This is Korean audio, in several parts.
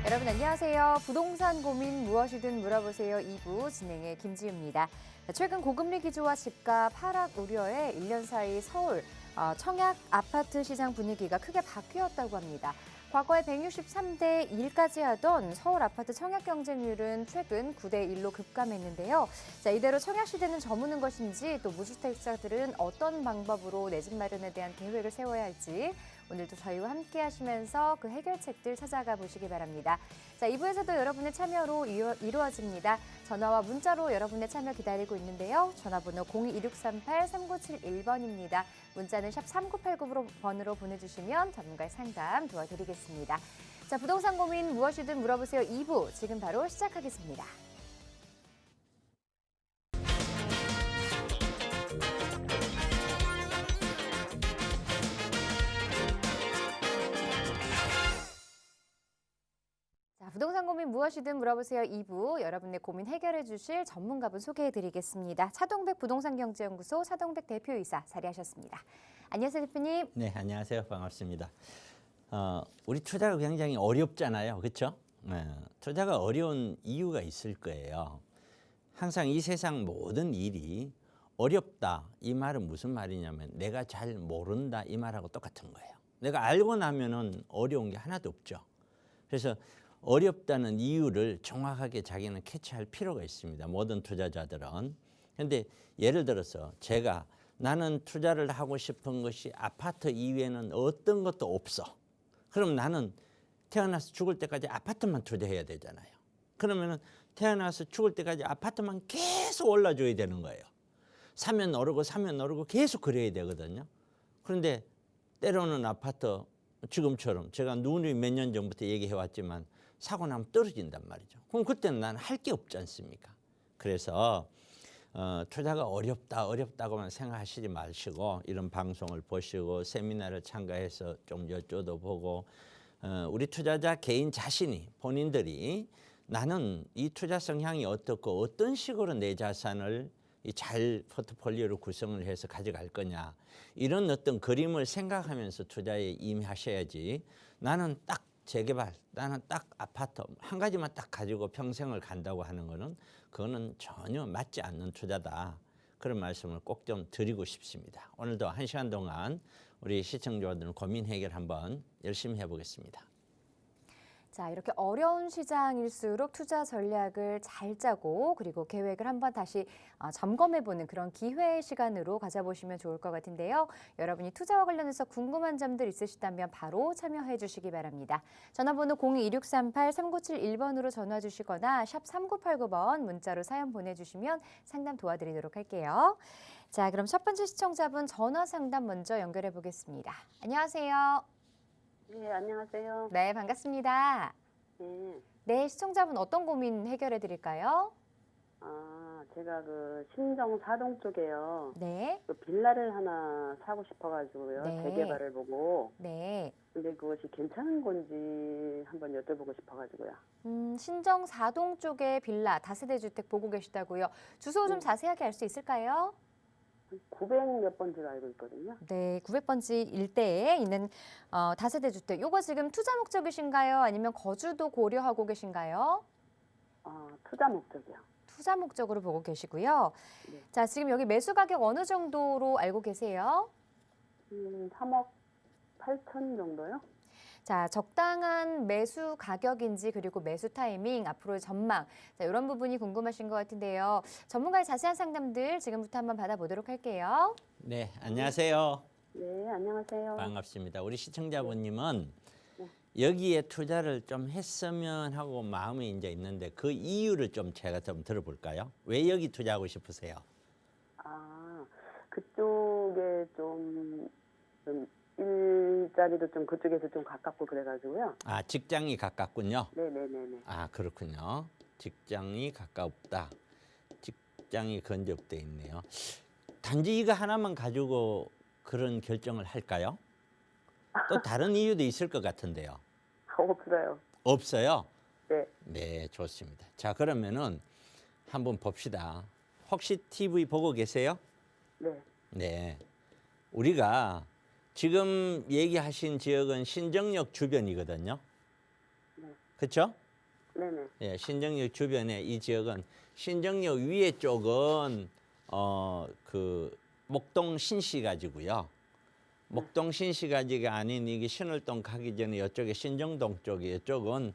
여러분 안녕하세요. 부동산 고민 무엇이든 물어보세요 2부 진행의 김지우입니다. 최근 고금리 기조와 집값 하락 우려에 1년 사이 서울 청약 아파트 시장 분위기가 크게 바뀌었다고 합니다. 과거에 163대 1까지 하던 서울 아파트 청약 경쟁률은 최근 9대 1로 급감했는데요. 자, 이대로 청약 시대는 저무는 것인지 또 무주택자들은 어떤 방법으로 내 집 마련에 대한 계획을 세워야 할지 오늘도 저희와 함께 하시면서 그 해결책들 찾아가 보시기 바랍니다. 자, 2부에서도 여러분의 참여로 이루어집니다. 전화와 문자로 여러분의 참여 기다리고 있는데요. 전화번호 0226383971번입니다. 문자는 샵 3989번으로 보내주시면 전문가의 상담 도와드리겠습니다. 자, 부동산 고민 무엇이든 물어보세요 2부 지금 바로 시작하겠습니다. 부동산 고민 무엇이든 물어보세요 2부 여러분의 고민 해결해 주실 전문가분 소개해 드리겠습니다. 차동백 부동산경제연구소 차동백 대표이사 자리하셨습니다. 안녕하세요 대표님. 네, 안녕하세요. 반갑습니다. 우리 투자가 굉장히 어렵잖아요. 그렇죠? 투자가 어려운 이유가 있을 거예요. 항상 이 세상 모든 일이 어렵다 이 말은 무슨 말이냐면 내가 잘 모른다 이 말하고 똑같은 거예요. 내가 알고 나면은 어려운 게 하나도 없죠. 그래서 어렵다는 이유를 정확하게 자기는 캐치할 필요가 있습니다. 모든 투자자들은. 그런데 예를 들어서 나는 투자를 하고 싶은 것이 아파트 이외에는 어떤 것도 없어. 그럼 나는 태어나서 죽을 때까지 아파트만 투자해야 되잖아요. 그러면은 태어나서 죽을 때까지 아파트만 계속 올라줘야 되는 거예요. 사면 오르고 계속 그래야 되거든요. 그런데 때로는 아파트 지금처럼 제가 누누이 몇 년 전부터 얘기해 왔지만 사고 나면 떨어진단 말이죠. 그럼 그때는 난 할 게 없지 않습니까? 그래서 투자가 어렵다고만 생각하시지 마시고 이런 방송을 보시고 세미나를 참가해서 좀 여쭤보고 우리 투자자 개인 자신이 본인들이 나는 이 투자 성향이 어떻고 어떤 식으로 내 자산을 잘 포트폴리오를 구성을 해서 가져갈 거냐 이런 어떤 그림을 생각하면서 투자에 임하셔야지 나는 딱 재개발, 나는 딱 아파트 한 가지만 딱 가지고 평생을 간다고 하는 거는 그거는 전혀 맞지 않는 투자다. 그런 말씀을 꼭 좀 드리고 싶습니다. 오늘도 1시간 동안 우리 시청자분들 고민 해결 한번 열심히 해보겠습니다. 자, 이렇게 어려운 시장일수록 투자 전략을 잘 짜고 그리고 계획을 한번 다시 점검해보는 그런 기회 시간으로 가져보시면 좋을 것 같은데요. 여러분이 투자와 관련해서 궁금한 점들 있으시다면 바로 참여해 주시기 바랍니다. 전화번호 0226383971번으로 전화 주시거나 샵 3989번 문자로 사연 보내주시면 상담 도와드리도록 할게요. 자, 그럼 첫 번째 시청자분 전화 상담 먼저 연결해 보겠습니다. 안녕하세요. 네, 안녕하세요. 네, 반갑습니다. 네. 네, 시청자분 어떤 고민 해결해 드릴까요? 제가 신정 사동 쪽에요. 네. 빌라를 하나 사고 싶어가지고요. 네. 재개발을 보고. 네. 근데 그것이 괜찮은 건지 한번 여쭤보고 싶어가지고요. 신정 4동 쪽에 빌라 다세대 주택 보고 계시다고요. 주소 좀 자세하게 알 수 있을까요? 900 몇 번지로 알고 있거든요. 네, 900번지 일대에 있는 다세대 주택. 요거 지금 투자 목적이신가요? 아니면 거주도 고려하고 계신가요? 투자 목적이요. 투자 목적으로 보고 계시고요. 네. 자, 지금 여기 매수 가격 어느 정도로 알고 계세요? 3억 8천 정도요? 자, 적당한 매수 가격인지 그리고 매수 타이밍, 앞으로의 전망, 자, 이런 부분이 궁금하신 것 같은데요. 전문가의 자세한 상담들 지금부터 한번 받아보도록 할게요. 네, 안녕하세요. 네, 안녕하세요. 반갑습니다. 우리 시청자분님은 네. 여기에 투자를 좀 했으면 하고 마음이 이제 있는데 그 이유를 제가 좀 들어볼까요? 왜 여기 투자하고 싶으세요? 그쪽에 좀 일자리도 좀 그쪽에서 좀 가깝고 그래가지고요. 직장이 가깝군요. 네네네네. 그렇군요. 직장이 가깝다. 직장이 근접돼 있네요. 단지 이거 하나만 가지고 그런 결정을 할까요? 또 다른 이유도 있을 것 같은데요. 없어요. 없어요? 네. 네, 좋습니다. 자, 그러면은 한번 봅시다. 혹시 TV 보고 계세요? 네. 네. 우리가 지금 얘기하신 지역은 신정역 주변이거든요. 네. 그렇죠? 네네. 예, 신정역 주변에 이 지역은 신정역 위에 쪽은 그 목동 신시가지고요. 목동 신시가지가 아닌 이게 신월동 가기 전에 이쪽에 신정동 쪽이 이쪽은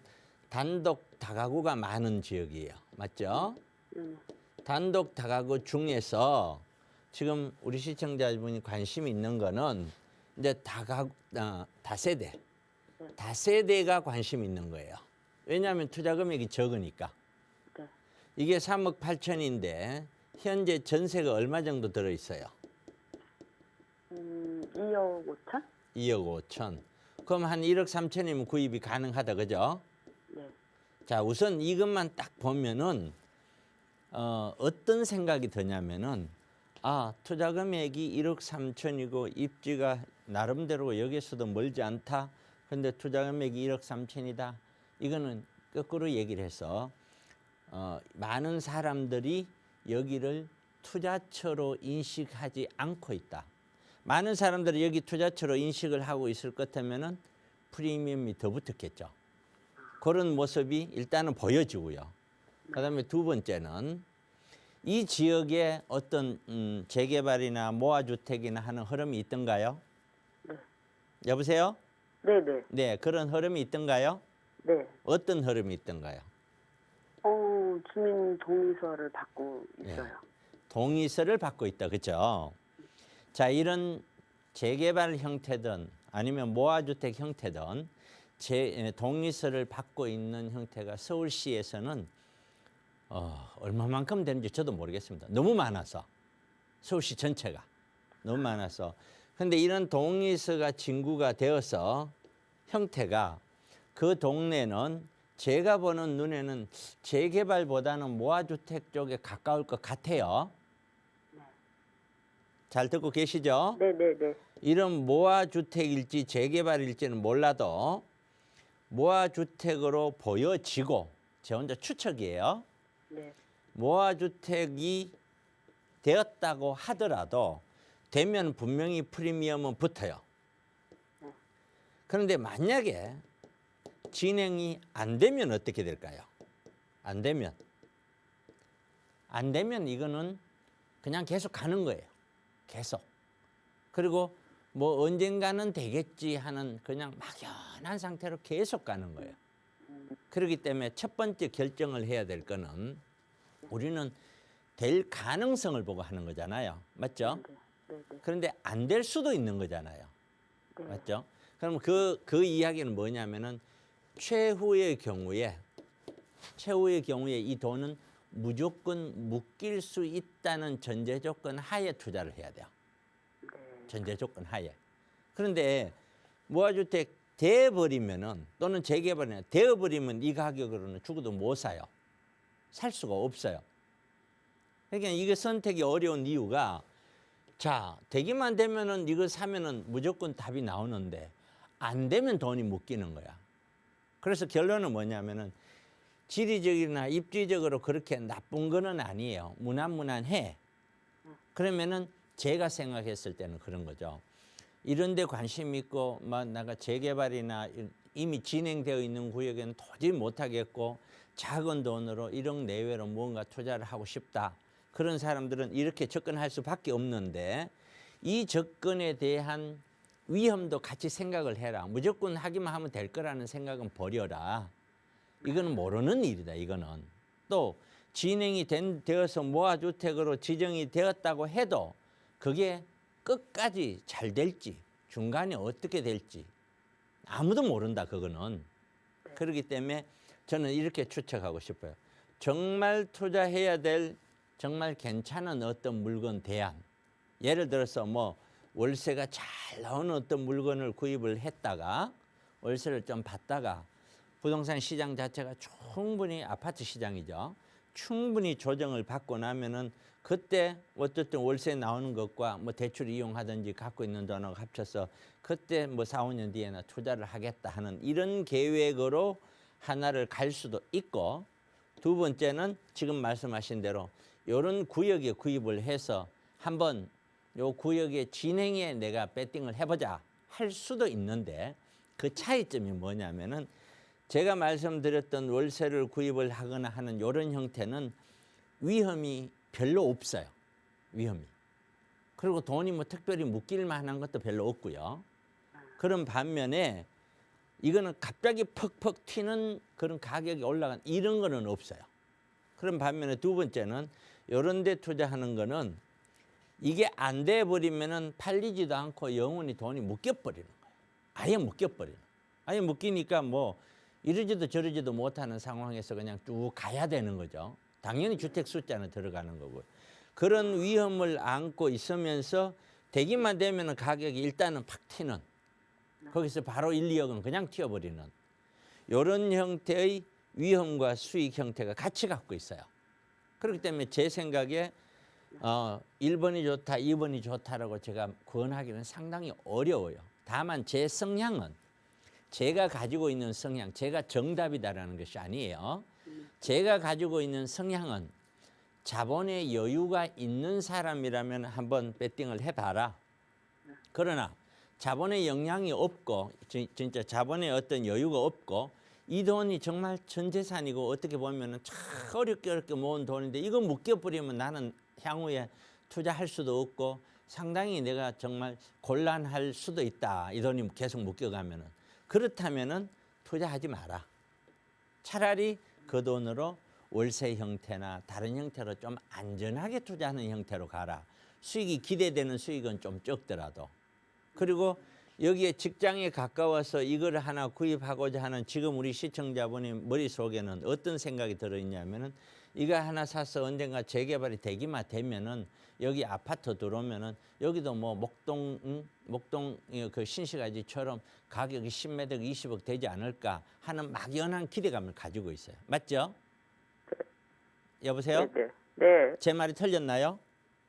단독 다가구가 많은 지역이에요. 맞죠? 단독 다가구 중에서 지금 우리 시청자분이 관심 있는 거는 이제 다세대. 다세대가 관심 있는 거예요. 왜냐하면 투자 금액이 적으니까. 네. 이게 3억 8천인데 현재 전세가 얼마 정도 들어 있어요? 2억 5천? 2억 5천. 그럼 한 1억 3천이면 구입이 가능하다, 그죠? 네. 자, 우선 이것만 딱 보면은 어떤 생각이 드냐면은 투자 금액이 1억 3천이고 입지가 나름대로 여기서도 멀지 않다. 근데 투자 금액이 1억 3천이다. 이거는 거꾸로 얘기를 해서 많은 사람들이 여기를 투자처로 인식하지 않고 있다. 많은 사람들이 여기 투자처로 인식을 하고 있을 것 같으면은 프리미엄이 더 붙었겠죠. 그런 모습이 일단은 보여지고요. 그다음에 두 번째는 이 지역에 어떤 재개발이나 모아주택이나 하는 흐름이 있던가요? 네. 여보세요? 네네. 네, 그런 흐름이 있던가요? 네. 어떤 흐름이 있던가요? 주민 동의서를 받고 있어요. 네. 동의서를 받고 있다, 그렇죠? 자, 이런 재개발 형태든 아니면 모아주택 형태든 동의서를 받고 있는 형태가 서울시에서는 얼마만큼 되는지 저도 모르겠습니다. 너무 많아서 서울시 전체가 너무 많아서. 근데 이런 동의서가 진구가 되어서 형태가 그 동네는 제가 보는 눈에는 재개발보다는 모아주택 쪽에 가까울 것 같아요. 잘 듣고 계시죠? 네네네. 이런 모아주택일지 재개발일지는 몰라도 모아주택으로 보여지고 제 혼자 추측이에요. 네. 모아주택이 되었다고 하더라도 되면 분명히 프리미엄은 붙어요. 그런데 만약에 진행이 안 되면 어떻게 될까요? 안 되면 이거는 그냥 계속 가는 거예요. 계속. 그리고 뭐 언젠가는 되겠지 하는 그냥 막연한 상태로 계속 가는 거예요. 그렇기 때문에 첫 번째 결정을 해야 될 거는 우리는 될 가능성을 보고 하는 거잖아요. 맞죠? 네네. 그런데 안 될 수도 있는 거잖아요. 네. 맞죠? 그럼 그 이야기는 뭐냐면은 최후의 경우에 이 돈은 무조건 묶일 수 있다는 전제 조건 하에 투자를 해야 돼요. 전제 조건 하에. 그런데 모아주택 돼버리면은 또는 재개발이나 되어버리면 이 가격으로는 죽어도 못 사요. 살 수가 없어요. 그러니까 이게 선택이 어려운 이유가 자, 되기만 되면은 이거 사면은 무조건 답이 나오는데 안 되면 돈이 묶이는 거야. 그래서 결론은 뭐냐면은 지리적이나 입지적으로 그렇게 나쁜 거는 아니에요. 무난무난해. 그러면은 제가 생각했을 때는 그런 거죠. 이런 데 관심 있고 막 내가 재개발이나 이미 진행되어 있는 구역에는 도저히 못하겠고 작은 돈으로 1억 내외로 무언가 투자를 하고 싶다. 그런 사람들은 이렇게 접근할 수밖에 없는데 이 접근에 대한 위험도 같이 생각을 해라. 무조건 하기만 하면 될 거라는 생각은 버려라. 이거는 모르는 일이다. 이거는. 또 진행이 되어서 모아주택으로 지정이 되었다고 해도 그게 끝까지 잘 될지 중간에 어떻게 될지 아무도 모른다. 그거는. 그렇기 때문에 저는 이렇게 추측하고 싶어요. 정말 투자해야 될 정말 괜찮은 어떤 물건 대안. 예를 들어서 뭐 월세가 잘 나오는 어떤 물건을 구입을 했다가 월세를 좀 받다가 부동산 시장 자체가 충분히 아파트 시장이죠. 충분히 조정을 받고 나면은 그때 어쨌든 월세 나오는 것과 뭐 대출 이용하든지 갖고 있는 돈하고 합쳐서 그때 뭐 4, 5년 뒤에나 투자를 하겠다 하는 이런 계획으로 하나를 갈 수도 있고 두 번째는 지금 말씀하신 대로 이런 구역에 구입을 해서 한번 요 구역의 진행에 내가 배팅을 해보자 할 수도 있는데 그 차이점이 뭐냐면은 제가 말씀드렸던 월세를 구입을 하거나 하는 이런 형태는 위험이 별로 없어요. 위험이. 그리고 돈이 뭐 특별히 묶일 만한 것도 별로 없고요. 그런 반면에 이거는 갑자기 퍽퍽 튀는 그런 가격이 올라간 이런 거는 없어요. 그런 반면에 두 번째는 이런 데 투자하는 거는 이게 안 돼 버리면은 팔리지도 않고 영원히 돈이 묶여 버리는 거예요. 아예 묶여 버리는. 아예 묶이니까 뭐 이러지도 저러지도 못하는 상황에서 그냥 쭉 가야 되는 거죠. 당연히 주택 숫자는 들어가는 거고요. 그런 위험을 안고 있으면서 되기만 되면은 가격이 일단은 팍 튀는, 거기서 바로 1, 2억은 그냥 튀어버리는 이런 형태의 위험과 수익 형태가 같이 갖고 있어요. 그렇기 때문에 제 생각에 1번이 좋다, 2번이 좋다라고 제가 권하기는 상당히 어려워요. 다만 제 성향은 제가 가지고 있는 성향, 제가 정답이다라는 것이 아니에요. 제가 가지고 있는 성향은 자본의 여유가 있는 사람이라면 한번 배팅을 해봐라. 그러나 자본의 영향이 없고 진짜 자본의 어떤 여유가 없고 이 돈이 정말 전 재산이고 어떻게 보면은 참 어렵게 모은 돈인데 이거 묶여버리면 나는 향후에 투자할 수도 없고 상당히 내가 정말 곤란할 수도 있다. 이 돈이 계속 묶여가면은. 그렇다면은 투자하지 마라. 차라리 그 돈으로 월세 형태나 다른 형태로 좀 안전하게 투자하는 형태로 가라. 수익이 기대되는 수익은 좀 적더라도. 그리고 여기에 직장에 가까워서 이걸 하나 구입하고자 하는 지금 우리 시청자분이 머릿속에는 어떤 생각이 들어있냐면은 이거 하나 사서 언젠가 재개발이 되기만 되면은 여기 아파트 들어오면은 여기도 뭐 목동 그 신시가지처럼 가격이 10매덕 20억 되지 않을까 하는 막연한 기대감을 가지고 있어요. 맞죠? 여보세요? 네. 네. 제 말이 틀렸나요?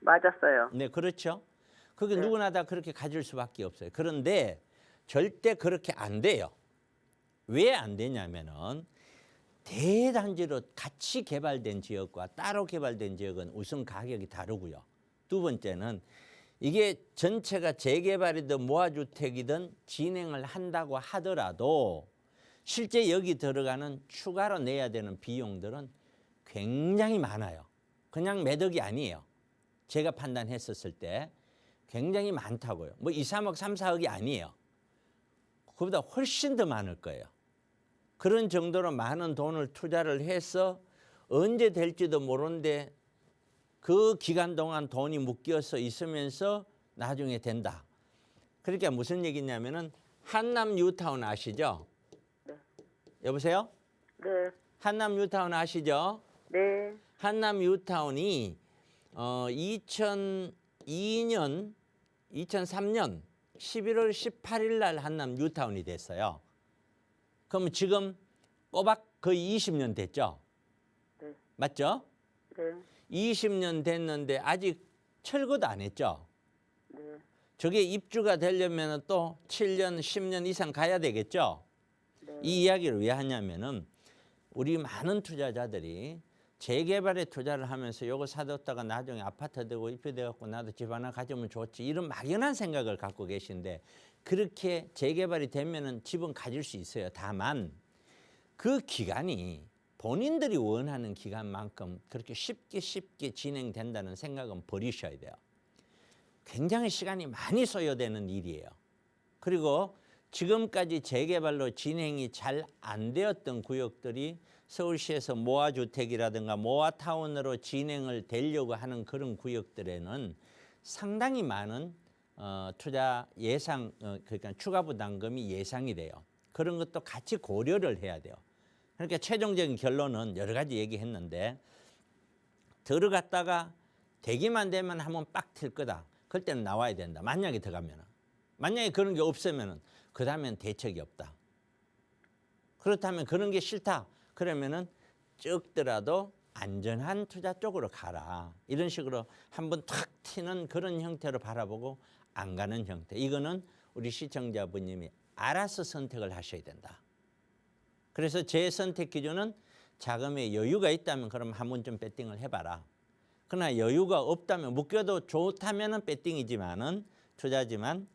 맞았어요. 네, 그렇죠. 그게 네. 누구나 다 그렇게 가질 수밖에 없어요. 그런데 절대 그렇게 안 돼요. 왜 안 되냐면은 대단지로 같이 개발된 지역과 따로 개발된 지역은 우선 가격이 다르고요. 두 번째는 이게 전체가 재개발이든 모아주택이든 진행을 한다고 하더라도 실제 여기 들어가는 추가로 내야 되는 비용들은 굉장히 많아요. 그냥 매덕이 아니에요. 제가 판단했었을 때 굉장히 많다고요. 뭐 2, 3억, 3, 4억이 아니에요. 그보다 훨씬 더 많을 거예요. 그런 정도로 많은 돈을 투자를 해서 언제 될지도 모르는데 그 기간 동안 돈이 묶여서 있으면서 나중에 된다. 그러니까 무슨 얘기냐면은 한남 뉴타운 아시죠? 네. 여보세요? 네. 한남 뉴타운 아시죠? 네. 한남 뉴타운이 2003년 11월 18일 날 한남 뉴타운이 됐어요. 그럼 지금 꼬박 거의 20년 됐죠? 네. 맞죠? 네. 20년 됐는데 아직 철거도 안 했죠? 네. 저게 입주가 되려면 또 7년, 10년 이상 가야 되겠죠? 네. 이 이야기를 왜 하냐면은 우리 많은 투자자들이 재개발에 투자를 하면서 요거 사뒀다가 나중에 아파트 되고 입주돼갖고 나도 집 하나 가지면 좋지 이런 막연한 생각을 갖고 계신데 그렇게 재개발이 되면은 집은 가질 수 있어요. 다만 그 기간이 본인들이 원하는 기간만큼 그렇게 쉽게 진행된다는 생각은 버리셔야 돼요. 굉장히 시간이 많이 소요되는 일이에요. 그리고 지금까지 재개발로 진행이 잘 안 되었던 구역들이 서울시에서 모아주택이라든가 모아타운으로 진행을 되려고 하는 그런 구역들에는 상당히 많은 투자 예상, 그러니까 추가 부담금이 예상이 돼요. 그런 것도 같이 고려를 해야 돼요. 그러니까 최종적인 결론은 여러 가지 얘기했는데 들어갔다가 되기만 되면 한번 빡 튈 거다. 그럴 때는 나와야 된다. 만약에 들어가면은. 만약에 그런 게 없으면은 그 다음엔 대책이 없다. 그렇다면 그런 게 싫다. 그러면은 적더라도 안전한 투자 쪽으로 가라. 이런 식으로 한번 탁 튀는 그런 형태로 바라보고 안 가는 형태. 이거는 우리 시청자분님이 알아서 선택을 하셔야 된다. 그래서 제 선택 기준은 자금에 여유가 있다면 그럼 한 번쯤 배팅을 해봐라. 그러나 여유가 없다면 묶여도 좋다면은 배팅이지만은 투자지만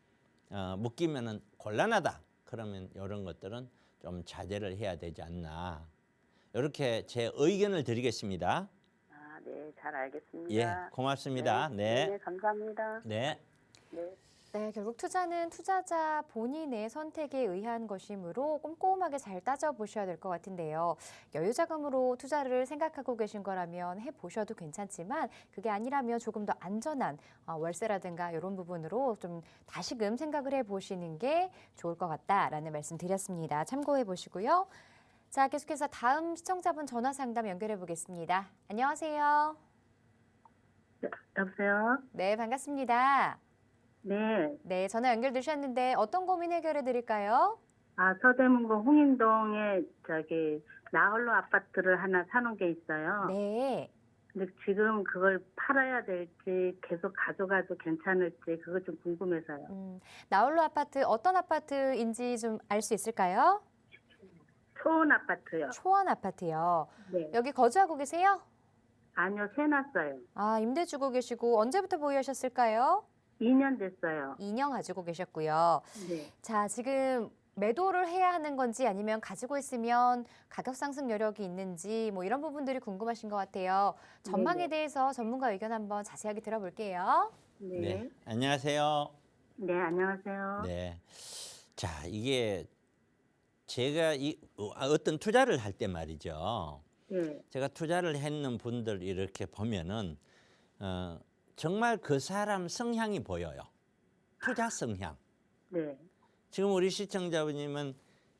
묶이면은 곤란하다. 그러면 이런 것들은 좀 자제를 해야 되지 않나. 이렇게 제 의견을 드리겠습니다. 아, 네, 잘 알겠습니다. 예, 고맙습니다. 네. 네, 감사합니다. 네. 네. 네, 결국 투자는 투자자 본인의 선택에 의한 것이므로 꼼꼼하게 잘 따져보셔야 될 것 같은데요. 여유자금으로 투자를 생각하고 계신 거라면 해보셔도 괜찮지만 그게 아니라면 조금 더 안전한 월세라든가 이런 부분으로 좀 다시금 생각을 해보시는 게 좋을 것 같다라는 말씀 드렸습니다. 참고해 보시고요. 자, 계속해서 다음 시청자분 전화 상담 연결해 보겠습니다. 안녕하세요. 여보세요? 네, 반갑습니다. 네. 네, 전화 연결되셨는데 어떤 고민 해결해 드릴까요? 아, 서대문구 홍인동에 나홀로 아파트를 하나 사놓은 게 있어요. 네. 근데 지금 그걸 팔아야 될지 계속 가져가도 괜찮을지 그거 좀 궁금해서요. 나홀로 아파트 어떤 아파트인지 좀 알 수 있을까요? 초원 아파트요. 초원 아파트요. 네. 여기 거주하고 계세요? 아니요, 세놨어요. 아, 임대 주고 계시고 언제부터 보유하셨을까요? 2년 됐어요. 2년 가지고 계셨고요. 네. 자, 지금 매도를 해야 하는 건지 아니면 가지고 있으면 가격 상승 여력이 있는지 뭐 이런 부분들이 궁금하신 것 같아요. 전망에 네네. 대해서 전문가 의견 한번 자세하게 들어볼게요. 네. 네. 안녕하세요. 네, 안녕하세요. 네. 자, 이게 제가 어떤 투자를 할 때 말이죠. 네. 제가 투자를 했는 분들 이렇게 보면은 정말 그 사람 성향이 보여요. 투자 성향. 네. 지금 우리 시청자분님은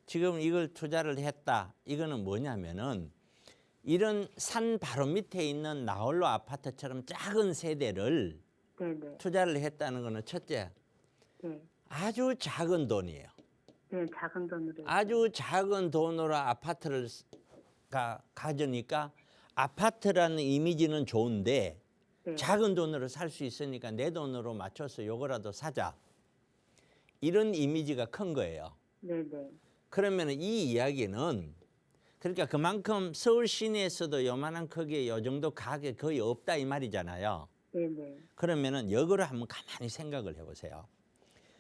지금 이걸 투자를 했다. 이거는 뭐냐면은 이런 산 바로 밑에 있는 나홀로 아파트처럼 작은 세대를 네네. 투자를 했다는 거는 첫째, 네. 아주 작은 돈이에요. 네, 작은 돈으로. 아주 작은 돈으로 아파트를 가져니까 아파트라는 이미지는 좋은데 네. 작은 돈으로 살 수 있으니까 내 돈으로 맞춰서 요거라도 사자. 이런 이미지가 큰 거예요. 네네. 그러면 이 이야기는 그러니까 그만큼 서울 시내에서도 요만한 크기의 요 정도 가게 거의 없다 이 말이잖아요. 네네. 그러면은 역으로 한번 가만히 생각을 해보세요.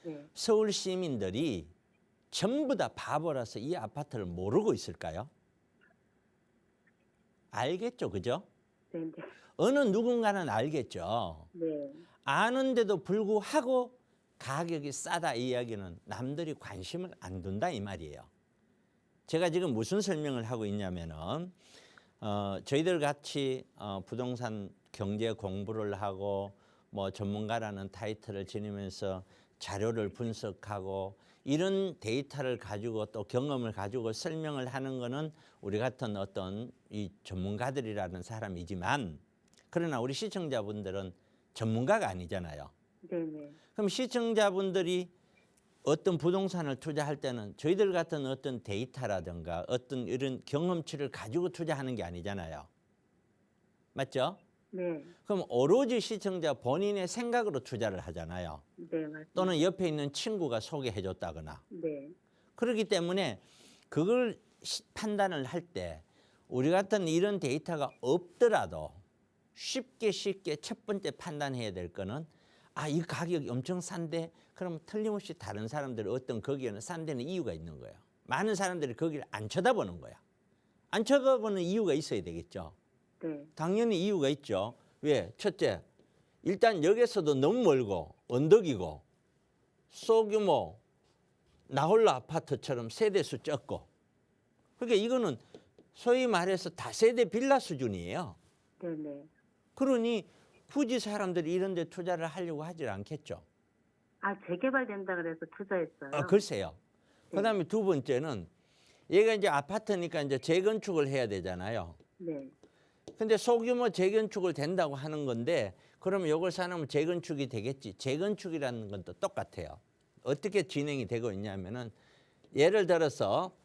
네. 서울 시민들이 전부 다 바보라서 이 아파트를 모르고 있을까요? 알겠죠, 그죠? 네네. 어느 누군가는 알겠죠. 네. 아는데도 불구하고 가격이 싸다 이 이야기는 남들이 관심을 안 둔다 이 말이에요. 제가 지금 무슨 설명을 하고 있냐면은 저희들 같이 부동산 경제 공부를 하고 뭐 전문가라는 타이틀을 지니면서 자료를 분석하고 이런 데이터를 가지고 또 경험을 가지고 설명을 하는 거는 우리 같은 어떤 이 전문가들이라는 사람이지만 그러나 우리 시청자분들은 전문가가 아니잖아요. 네네. 그럼 시청자분들이 어떤 부동산을 투자할 때는 저희들 같은 어떤 데이터라든가 어떤 이런 경험치를 가지고 투자하는 게 아니잖아요. 맞죠? 네. 그럼 오로지 시청자 본인의 생각으로 투자를 하잖아요. 네, 맞습니다. 또는 옆에 있는 친구가 소개해 줬다거나. 네. 그렇기 때문에 그걸 판단을 할 때 우리 같은 이런 데이터가 없더라도 쉽게 첫 번째 판단해야 될 거는 이 가격이 엄청 싼데 그럼 틀림없이 다른 사람들 어떤 거기에는 싼 데는 이유가 있는 거예요. 많은 사람들이 거기를 안 쳐다보는 거야. 안 쳐다보는 이유가 있어야 되겠죠. 네. 당연히 이유가 있죠. 왜? 첫째, 일단 여기서도 너무 멀고 언덕이고 소규모 나홀로 아파트처럼 세대수 적고 그러니까 이거는 소위 말해서 다세대 빌라 수준이에요. 네네. 그러니 굳이 사람들이 이런 데 투자를 하려고 하질 않겠죠. 재개발된다 그래서 투자했어요. 글쎄요. 네. 그다음에 두 번째는 얘가 이제 아파트니까 이제 재건축을 해야 되잖아요. 네. 근데 소규모 재건축을 된다고 하는 건데 그러면 이걸 사놓으면 재건축이 되겠지. 재건축이라는 건 또 똑같아요. 어떻게 진행이 되고 있냐면은 예를 들어서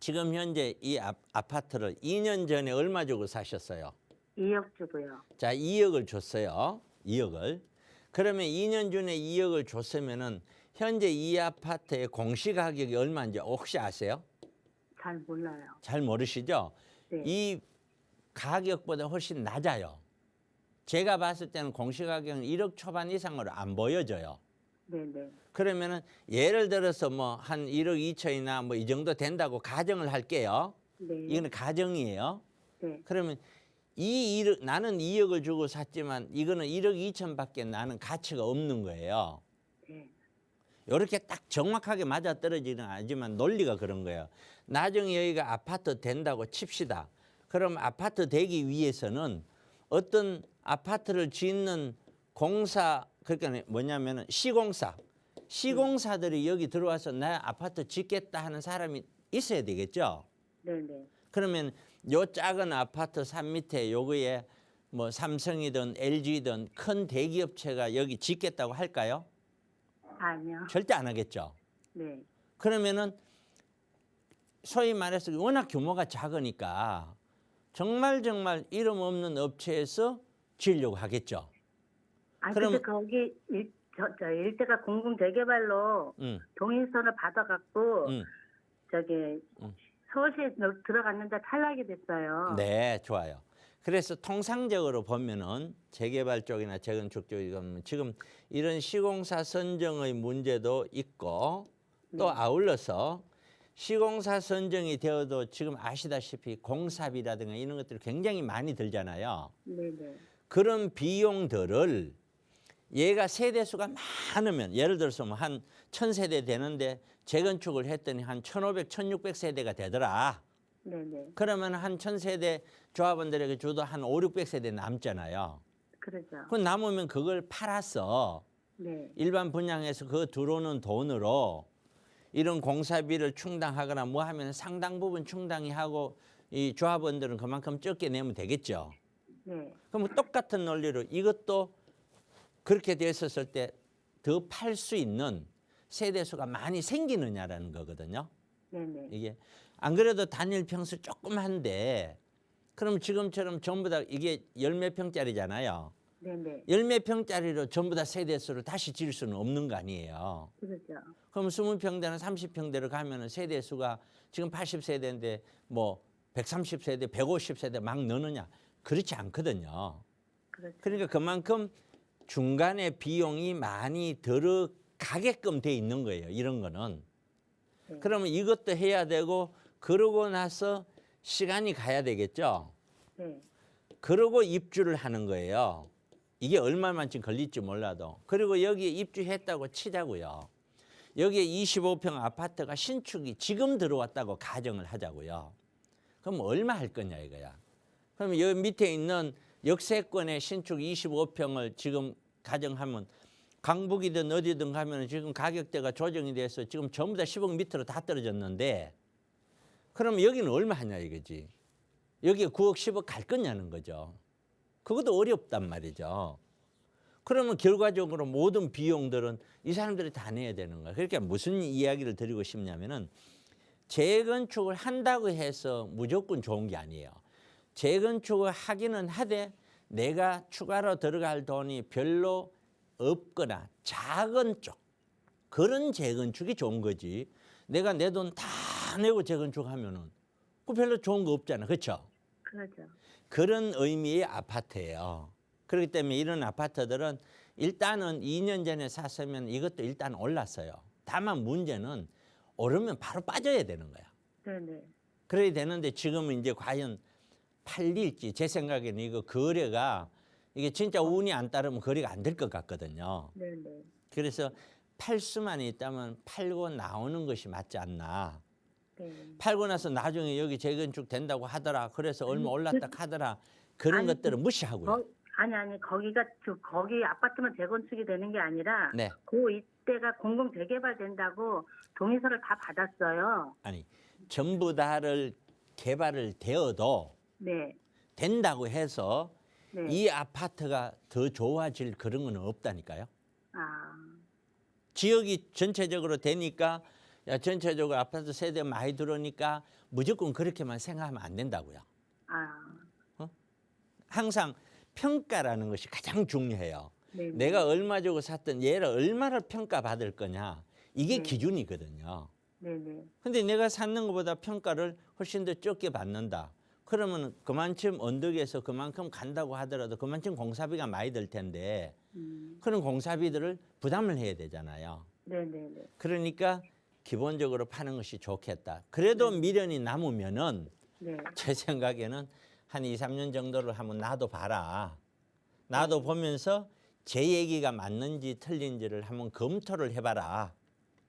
지금 현재 이 아파트를 2년 전에 얼마 주고 사셨어요? 2억 주고요. 자, 2억을 줬어요. 2억을. 그러면 2년 전에 2억을 줬으면은 현재 이 아파트의 공시가격이 얼마인지 혹시 아세요? 잘 몰라요. 잘 모르시죠? 네. 이 가격보다 훨씬 낮아요. 제가 봤을 때는 공시가격은 1억 초반 이상으로 안 보여져요. 네네. 그러면은 예를 들어서 뭐 한 1억 2천이나 뭐 이 정도 된다고 가정을 할게요. 네. 이거는 가정이에요. 네. 그러면 이 1억, 나는 2억을 주고 샀지만 이거는 1억 2천밖에 나는 가치가 없는 거예요. 네. 이렇게 딱 정확하게 맞아떨어지는 않지만 논리가 그런 거예요. 나중에 여기가 아파트 된다고 칩시다. 그럼 아파트 되기 위해서는 어떤 아파트를 짓는 공사, 그러니까 뭐냐면은 시공사들이 여기 들어와서 나 아파트 짓겠다 하는 사람이 있어야 되겠죠. 네네. 그러면 요 작은 아파트 산 밑에 요거에 뭐 삼성이든 LG든 큰 대기업체가 여기 짓겠다고 할까요? 아니요. 절대 안 하겠죠. 네. 그러면은 소위 말해서 워낙 규모가 작으니까 정말 이름 없는 업체에서 지으려고 하겠죠. 아, 그럼- 근데 거기 저 일대가 공공재개발로 동의서를 받아갖고 저기 서울시에 들어갔는데 탈락이 됐어요. 네, 좋아요. 그래서 통상적으로 보면은 재개발 쪽이나 재건축 쪽이면 지금 이런 시공사 선정의 문제도 있고 또 아울러서 시공사 선정이 되어도 지금 아시다시피 공사비라든가 이런 것들이 굉장히 많이 들잖아요. 네네. 그런 비용들을 얘가 세대수가 많으면 예를 들어서 뭐 한 1000세대 되는데 재건축을 했더니 한 1500, 1600세대가 되더라. 네네. 그러면 한 1000세대 조합원들에게 줘도 한 5, 600세대 남잖아요. 그러죠. 그 남으면 그걸 팔아서 네. 일반 분양에서 그 들어오는 돈으로 이런 공사비를 충당하거나 뭐 하면 상당 부분 충당이 하고 이 조합원들은 그만큼 적게 내면 되겠죠. 네. 그럼 똑같은 논리로 이것도 그렇게 됐었을 때 더 팔 수 있는 세대수가 많이 생기느냐라는 거거든요. 네네. 이게 안 그래도 단일 평수 조그만데 그럼 지금처럼 전부 다 이게 열 몇 평짜리잖아요. 네네. 열 몇 평짜리로 전부 다 세대수를 다시 지을 수는 없는 거 아니에요. 그러죠. 그럼 20평대나 30평대로 가면은 세대수가 지금 80세대인데 뭐 130세대, 150세대 막 넣느냐? 그렇지 않거든요. 그렇죠. 그러니까 그만큼 중간에 비용이 많이 들어가게끔 돼 있는 거예요. 이런 거는. 네. 그러면 이것도 해야 되고 그러고 나서 시간이 가야 되겠죠. 네. 그러고 입주를 하는 거예요. 이게 얼마만큼 걸릴지 몰라도. 그리고 여기에 입주했다고 치자고요. 여기에 25평 아파트가 신축이 지금 들어왔다고 가정을 하자고요. 그럼 얼마 할 거냐 이거야. 그러면 여기 밑에 있는 역세권의 신축 25평을 지금 가정하면 강북이든 어디든 가면 지금 가격대가 조정이 돼서 지금 전부 다 10억 밑으로 다 떨어졌는데 그럼 여기는 얼마 하냐 이거지. 여기에 9억 10억 갈 거냐는 거죠. 그것도 어렵단 말이죠. 그러면 결과적으로 모든 비용들은 이 사람들이 다 내야 되는 거예요. 그러니까 무슨 이야기를 드리고 싶냐면은 재건축을 한다고 해서 무조건 좋은 게 아니에요. 재건축을 하기는 하되 내가 추가로 들어갈 돈이 별로 없거나 작은 쪽 그런 재건축이 좋은 거지. 내가 내 돈 다 내고 재건축하면은 그 별로 좋은 거 없잖아, 그렇죠? 그러죠. 그런 의미의 아파트예요. 그렇기 때문에 이런 아파트들은 일단은 2년 전에 샀으면 이것도 일단 올랐어요. 다만 문제는 오르면 바로 빠져야 되는 거야. 네네. 그래야 되는데 지금은 이제 과연 팔릴지 제 생각에는 이거 거래가 이게 진짜 운이 안 따르면 거래가 안 될 것 같거든요. 네네. 그래서 팔 수만 있다면 팔고 나오는 것이 맞지 않나. 네. 팔고 나서 나중에 여기 재건축 된다고 하더라. 그래서 얼마 올랐다 하더라. 그런 아니, 것들은 무시하고요. 아니 거기가 거기 아파트만 재건축이 되는 게 아니라 네. 그 이때가 공공 재개발 된다고 동의서를 다 받았어요. 아니 전부 다를 개발을 되어도 네. 된다고 해서 네. 이 아파트가 더 좋아질 그런 건 없다니까요. 아. 지역이 전체적으로 되니까 야, 전체적으로 아파트 세대 많이 들어오니까 무조건 그렇게만 생각하면 안 된다고요. 아. 항상 평가라는 것이 가장 중요해요. 네. 내가 얼마 주고 샀던 얘를 얼마를 평가받을 거냐. 이게 네. 기준이거든요. 네네. 근데 내가 샀는 것보다 평가를 훨씬 더 적게 받는다. 그러면 그만큼 언덕에서 그만큼 간다고 하더라도 그만큼 공사비가 많이 들 텐데 그런 공사비들을 부담을 해야 되잖아요. 네네네. 그러니까 기본적으로 파는 것이 좋겠다. 그래도 미련이 남으면은 네. 제 생각에는 한 2, 3년 정도를 한번 놔둬봐라. 놔둬보면서 제 얘기가 맞는지 틀린지를 한번 검토를 해봐라.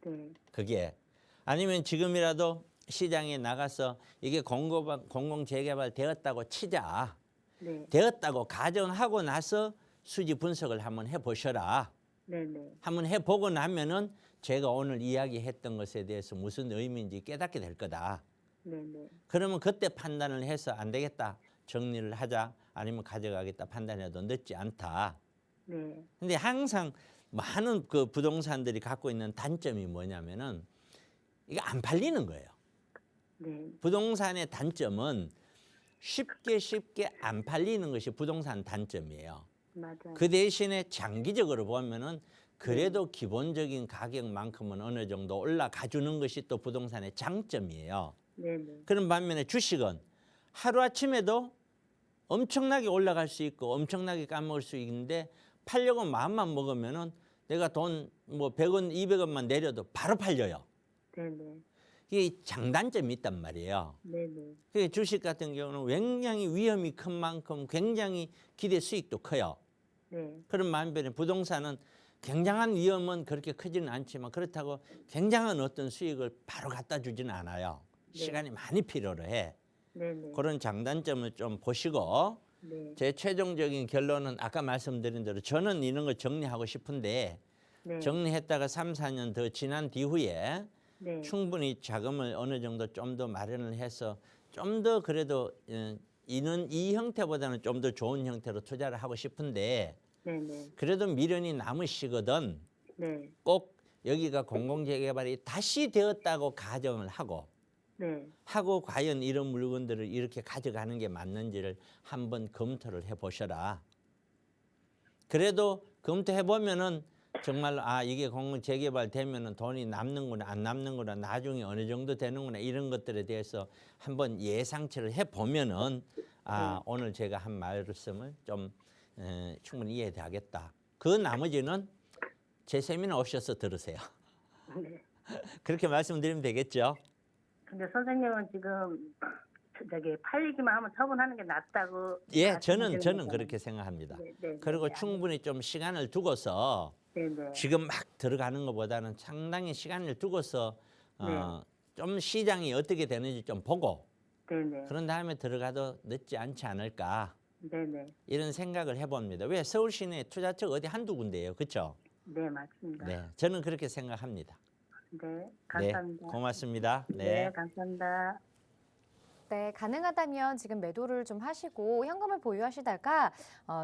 네. 그게 아니면 지금이라도 시장에 나가서 이게 공공재개발 되었다고 치자. 네. 되었다고 가정하고 나서 수지 분석을 한번 해보셔라. 네네. 한번 해보고 나면은 제가 오늘 이야기했던 것에 대해서 무슨 의미인지 깨닫게 될 거다. 네네. 그러면 그때 판단을 해서 안 되겠다. 정리를 하자. 아니면 가져가겠다. 판단해도 늦지 않다. 네. 근데 항상 많은 그 부동산들이 갖고 있는 단점이 뭐냐면은 이게 안 팔리는 거예요. 네. 부동산의 단점은 쉽게 안 팔리는 것이 부동산 단점이에요. 맞아요. 그 대신에 장기적으로 보면은 그래도 기본적인 가격만큼은 어느 정도 올라가 주는 것이 또 부동산의 장점이에요. 네네. 그런 반면에 주식은 하루아침에도 엄청나게 올라갈 수 있고 엄청나게 까먹을 수 있는데 팔려고 마음만 먹으면은 내가 돈 뭐 100원, 200원만 내려도 바로 팔려요. 네네. 이게 장단점이 있단 말이에요. 네네. 그 주식 같은 경우는 굉장히 위험이 큰 만큼 굉장히 기대 수익도 커요. 네. 그런 반면에 부동산은 굉장한 위험은 그렇게 크지는 않지만 그렇다고 굉장한 어떤 수익을 바로 갖다 주지는 않아요. 네. 시간이 많이 필요로 해. 네네. 그런 장단점을 좀 보시고 네. 제 최종적인 결론은 아까 말씀드린 대로 저는 이런 거 정리하고 싶은데 네. 정리했다가 3, 4년 더 지난 뒤후에 네. 충분히 자금을 어느 정도 좀 더 마련을 해서 좀 더 그래도 이 형태보다는 좀 더 좋은 형태로 투자를 하고 싶은데 네네. 그래도 미련이 남으시거든 네. 꼭 여기가 공공재개발이 다시 되었다고 가정을 네. 하고 과연 이런 물건들을 이렇게 가져가는 게 맞는지를 한번 검토를 해보셔라. 그래도 검토해보면은 정말 이게 공공재개발 되면은 돈이 남는구나 안 남는구나 나중에 어느 정도 되는구나 이런 것들에 대해서 한번 예상치를 해보면은 오늘 제가 한 말씀을 좀 충분히 이해하겠다. 그 나머지는 제 세미나 오셔서 들으세요. 네. 그렇게 말씀드리면 되겠죠? 근데 선생님은 지금 저기 팔리기만 하면 처분하는 게 낫다고. 예, 저는 말씀하시는 거잖아요. 그렇게 생각합니다. 네, 네, 그리고 네, 충분히 좀 시간을 두고서 네네. 지금 막 들어가는 것보다는 상당히 시간을 두고서 좀 시장이 어떻게 되는지 좀 보고 네네. 그런 다음에 들어가도 늦지 않지 않을까 네네. 이런 생각을 해봅니다. 왜 서울 시내 투자처가 어디 한두 군데예요, 그렇죠? 네, 맞습니다. 네, 저는 그렇게 생각합니다. 네, 감사합니다. 네, 고맙습니다. 네, 감사합니다. 네, 가능하다면 지금 매도를 좀 하시고 현금을 보유하시다가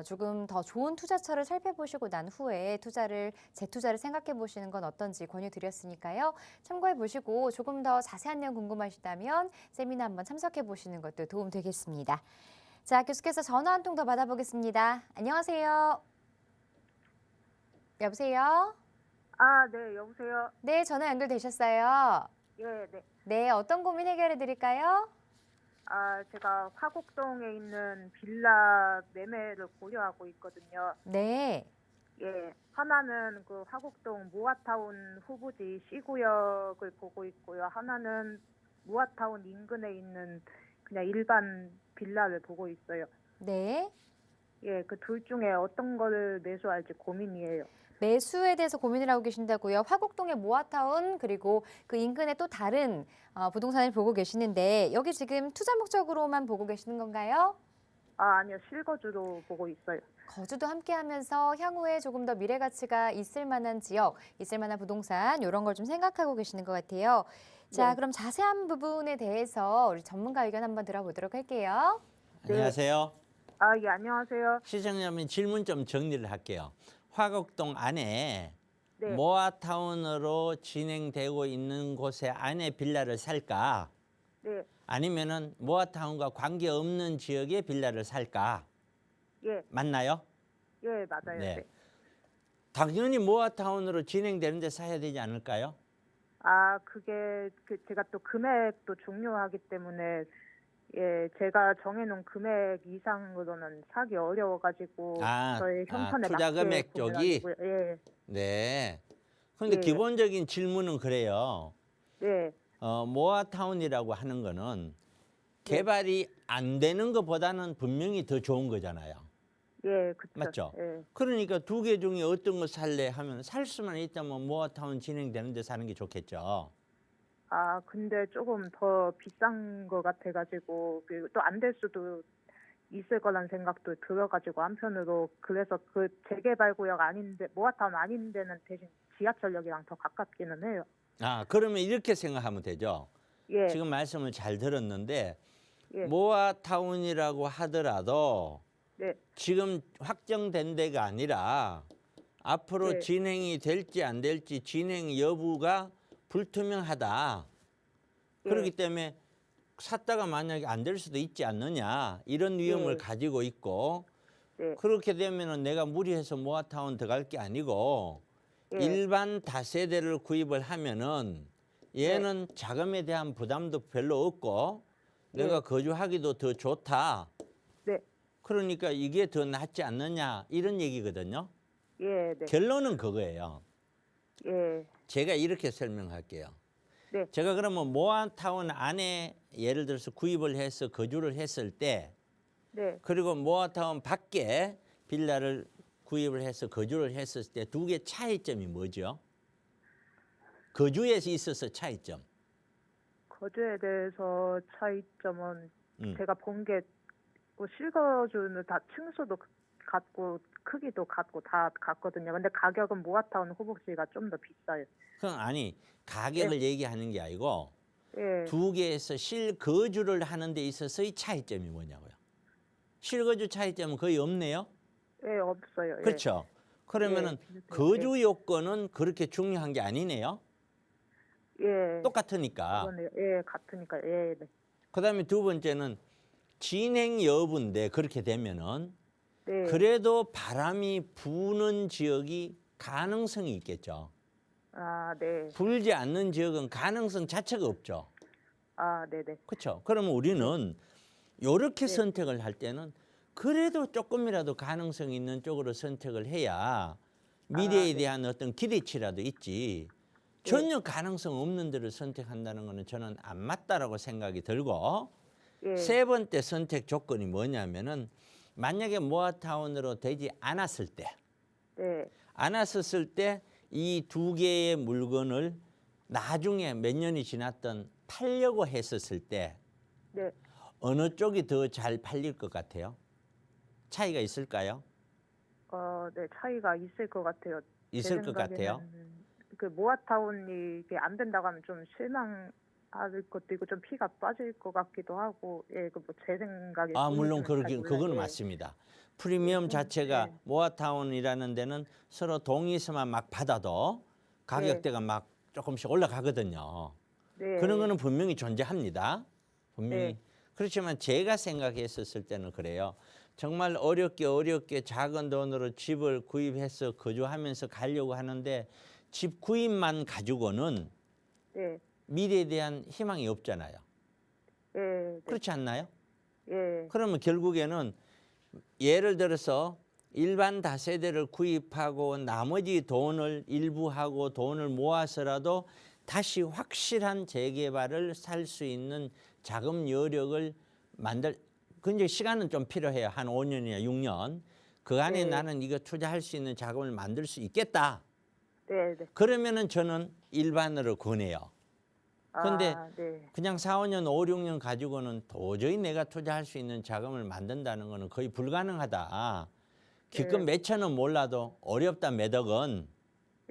조금 더 좋은 투자처를 살펴보시고 난 후에 재투자를 생각해 보시는 건 어떤지 권유드렸으니까요. 참고해 보시고 조금 더 자세한 내용 궁금하시다면 세미나 한번 참석해 보시는 것도 도움 되겠습니다. 자, 계속해서 전화 한 통 더 받아보겠습니다. 안녕하세요. 여보세요? 네, 여보세요. 네, 전화 연결되셨어요. 예, 네. 네, 어떤 고민 해결해 드릴까요? 제가 화곡동에 있는 빌라 매매를 고려하고 있거든요. 네. 예, 하나는 그 화곡동 모아타운 후부지 C구역을 보고 있고요. 하나는 모아타운 인근에 있는 그냥 일반 빌라를 보고 있어요. 네. 예, 그 둘 중에 어떤 거를 매수할지 고민이에요. 매수에 대해서 고민을 하고 계신다고요. 화곡동의 모아타운 그리고 그 인근에 또 다른 부동산을 보고 계시는데 여기 지금 투자 목적으로만 보고 계시는 건가요? 아니요, 실거주로 보고 있어요. 거주도 함께 하면서 향후에 조금 더 미래 가치가 있을 만한 지역, 있을 만한 부동산 이런 걸 좀 생각하고 계시는 것 같아요. 자, 네. 그럼 자세한 부분에 대해서 우리 전문가 의견 한번 들어보도록 할게요. 안녕하세요. 예, 안녕하세요. 시청자님 질문 좀 정리를 할게요. 화곡동 안에 네. 모아타운으로 진행되고 있는 곳에 안에 빌라를 살까? 네, 아니면은 모아타운과 관계없는 지역에 빌라를 살까? 예, 맞나요? 예, 맞아요. 네. 네. 당연히 모아타운으로 진행되는데 사야 되지 않을까요? 그게 제가 또 금액도 중요하기 때문에 예, 제가 정해놓은 금액 이상으로는 사기 어려워가지고 저의 형편에 투자 맞게 금액 쪽이? 구매하고요. 예, 네. 그런데 예. 기본적인 질문은 그래요. 네, 모아타운이라고 하는 거는 네. 개발이 안 되는 것보다는 분명히 더 좋은 거잖아요. 예, 그쵸. 맞죠? 예, 그러니까 두 개 중에 어떤 거 살래 하면 살 수만 있다면 모아타운 진행되는 데 사는 게 좋겠죠. 아, 근데 조금 더 비싼 것 같아가지고, 그리고 또 안 될 수도 있을 거란 생각도 들어가지고, 한편으로, 그래서 그 재개발 구역 아닌데, 모아타운 아닌 데는 대신 지하철역이랑 더 가깝기는 해요. 그러면 이렇게 생각하면 되죠. 예, 지금 말씀을 잘 들었는데 예, 모아타운이라고 하더라도 네, 지금 확정된 데가 아니라 앞으로 네. 진행이 될지 안 될지 진행 여부가 불투명하다. 예. 그렇기 때문에 샀다가 만약에 안 될 수도 있지 않느냐 이런 위험을 예. 가지고 있고 네, 그렇게 되면은 내가 무리해서 모아타운 들어갈 게 아니고 예. 일반 다세대를 구입을 하면은 얘는 자금에 대한 부담도 별로 없고 내가 예. 거주하기도 더 좋다. 네, 그러니까 이게 더 낫지 않느냐 이런 얘기거든요. 예, 네, 결론은 그거예요. 예, 제가 이렇게 설명할게요. 네, 제가 그러면 모아타운 안에 예를 들어서 구입을 해서 거주를 했을 때 네. 그리고 모아타운 밖에 빌라를 구입을 해서 거주를 했을 때 두 개 차이점이 뭐죠? 거주에 있어서 차이점. 거주에 대해서 차이점은 음. 제가 본 게 뭐 실거주는 다 층수도 같고 크기도 같고 다 같거든요. 근데 가격은 모아타운 호북지가 좀 더 비싸요. 그럼 아니 가격을 얘기하는 게 아니고 예, 두 개에서 실거주를 하는 데 있어서의 차이점이 뭐냐고요. 실거주 차이점은 거의 없네요. 예, 없어요. 예. 그렇죠. 그러면은 예, 거주 요건은 그렇게 중요한 게 아니네요. 예, 똑같으니까. 그거네요. 예, 같으니까. 예, 네, 그다음에 두 번째는 진행 여부인데 그렇게 되면은 네. 그래도 바람이 부는 지역이 가능성이 있겠죠. 아, 네, 불지 않는 지역은 가능성 자체가 없죠. 아, 네, 네, 그렇죠. 그러면 우리는 이렇게 네. 선택을 할 때는 그래도 조금이라도 가능성 있는 쪽으로 선택을 해야 미래에 네. 대한 어떤 기대치라도 있지. 전혀 가능성 없는 데를 선택한다는 거는 저는 안 맞다라고 생각이 들고 예, 세 번째 선택 조건이 뭐냐면은 만약에 모아타운으로 되지 않았을 때 네, 이 두 개의 물건을 나중에 몇 년이 지났던 팔려고 했었을 때 네. 어느 쪽이 더 잘 팔릴 것 같아요? 차이가 있을까요? 네, 차이가 있을 것 같아요. 있을 것 같아요. 그 모아타운이 이게 안 된다고 하면 좀 실망할 것도 있고 좀 피가 빠질 것 같기도 하고, 예, 그 뭐 제 생각에. 물론 그거는 맞습니다. 프리미엄 자체가 네. 모아타운이라는 데는 서로 동의서만 막 받아도 가격대가 막 조금씩 올라가거든요. 네. 그런 거는 분명히 존재합니다. 분명히. 네. 그렇지만 제가 생각했었을 때는 그래요. 정말 어렵게 작은 돈으로 집을 구입해서 거주하면서 가려고 하는데 집 구입만 가지고는 네. 미래에 대한 희망이 없잖아요. 예, 네. 그렇지 않나요? 예, 그러면 결국에는 예를 들어서 일반 다세대를 구입하고 나머지 돈을 일부 하고 돈을 모아서라도 다시 확실한 재개발을 살 수 있는 자금 여력을 근데 시간은 좀 필요해요. 한 5년이나 6년. 그 안에 네. 나는 이거 투자할 수 있는 자금을 만들 수 있겠다. 네, 네. 그러면은 저는 일반으로 권해요. 근데 아, 네. 그냥 4, 5년, 5, 6년 가지고는 도저히 내가 투자할 수 있는 자금을 만든다는 거는 거의 불가능하다. 기껏 몇천 원 몰라도 어렵다 몇 억은.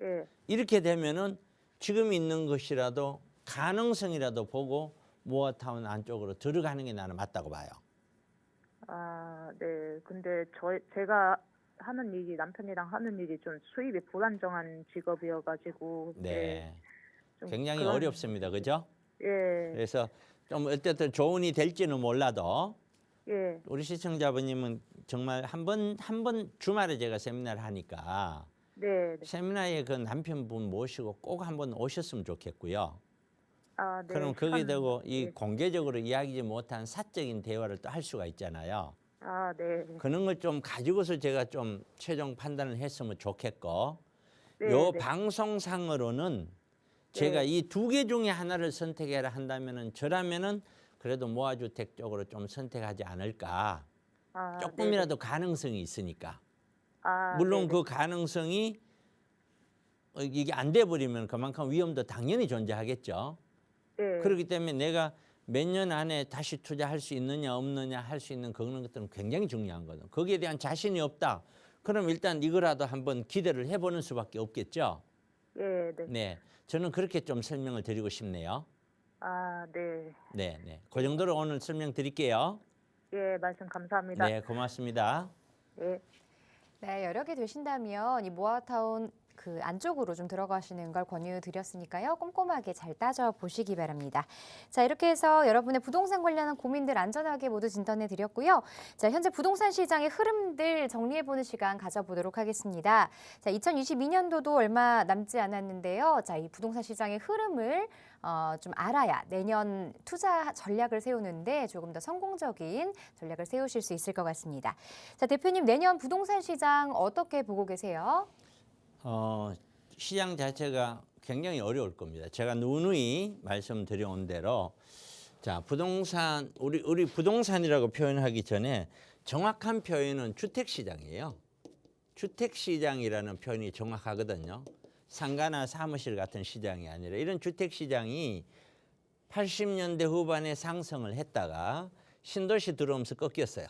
예, 이렇게 되면은 지금 있는 것이라도 가능성이라도 보고 모아타운 안쪽으로 들어가는 게 나는 맞다고 봐요. 아, 네. 근데 제가 하는 일이 남편이랑 하는 일이 좀 수입이 불안정한 직업이어가지고. 네. 좀 굉장히 그런- 어렵습니다. 그죠? 예, 그래서 좀 어쨌든 조언이 될지는 몰라도 예, 우리 시청자분님은 정말 한 번 주말에 제가 세미나를 하니까 네, 네. 세미나에 그 남편분 모시고 꼭 한번 오셨으면 좋겠고요. 아, 네. 그럼 거기에 대고 이 네. 공개적으로 이야기지 못한 사적인 대화를 또 할 수가 있잖아요. 아, 네. 그런 걸 좀 가지고서 제가 좀 최종 판단을 했으면 좋겠고 네, 요 네. 방송상으로는 제가 네. 이 두 개 중에 하나를 선택해라 한다면은 저라면은 그래도 모아주택 쪽으로 좀 선택하지 않을까. 아, 조금이라도 가능성이 있으니까. 아, 물론 네네. 그 가능성이 이게 안 돼 버리면 그만큼 위험도 당연히 존재하겠죠. 네. 그렇기 때문에 내가 몇 년 안에 다시 투자할 수 있느냐 없느냐 할 수 있는 그런 것들은 굉장히 중요한 거든. 거기에 대한 자신이 없다. 그럼 일단 이거라도 한번 기대를 해보는 수밖에 없겠죠. 네, 네. 네, 저는 그렇게 좀 설명을 드리고 싶네요. 아, 네. 네, 네. 그 정도로 오늘 설명드릴게요. 예, 말씀 감사합니다. 네, 고맙습니다. 네. 네, 여력이 되신다면 이 모아타운 그 안쪽으로 좀 들어가시는 걸 권유드렸으니까요. 꼼꼼하게 잘 따져보시기 바랍니다. 자, 이렇게 해서 여러분의 부동산 관련한 고민들 안전하게 모두 진단해 드렸고요. 자, 현재 부동산 시장의 흐름들 정리해보는 시간 가져보도록 하겠습니다. 자, 2022년도도 얼마 남지 않았는데요. 자, 이 부동산 시장의 흐름을 좀 알아야 내년 투자 전략을 세우는데 조금 더 성공적인 전략을 세우실 수 있을 것 같습니다. 자, 대표님 내년 부동산 시장 어떻게 보고 계세요? 시장 자체가 굉장히 어려울 겁니다. 제가 누누이 말씀드려온 대로 자, 부동산 우리 부동산이라고 표현하기 전에 정확한 표현은 주택 시장이에요. 주택 시장이라는 표현이 정확하거든요. 상가나 사무실 같은 시장이 아니라 이런 주택 시장이 80년대 후반에 상승을 했다가 신도시 들어오면서 꺾였어요.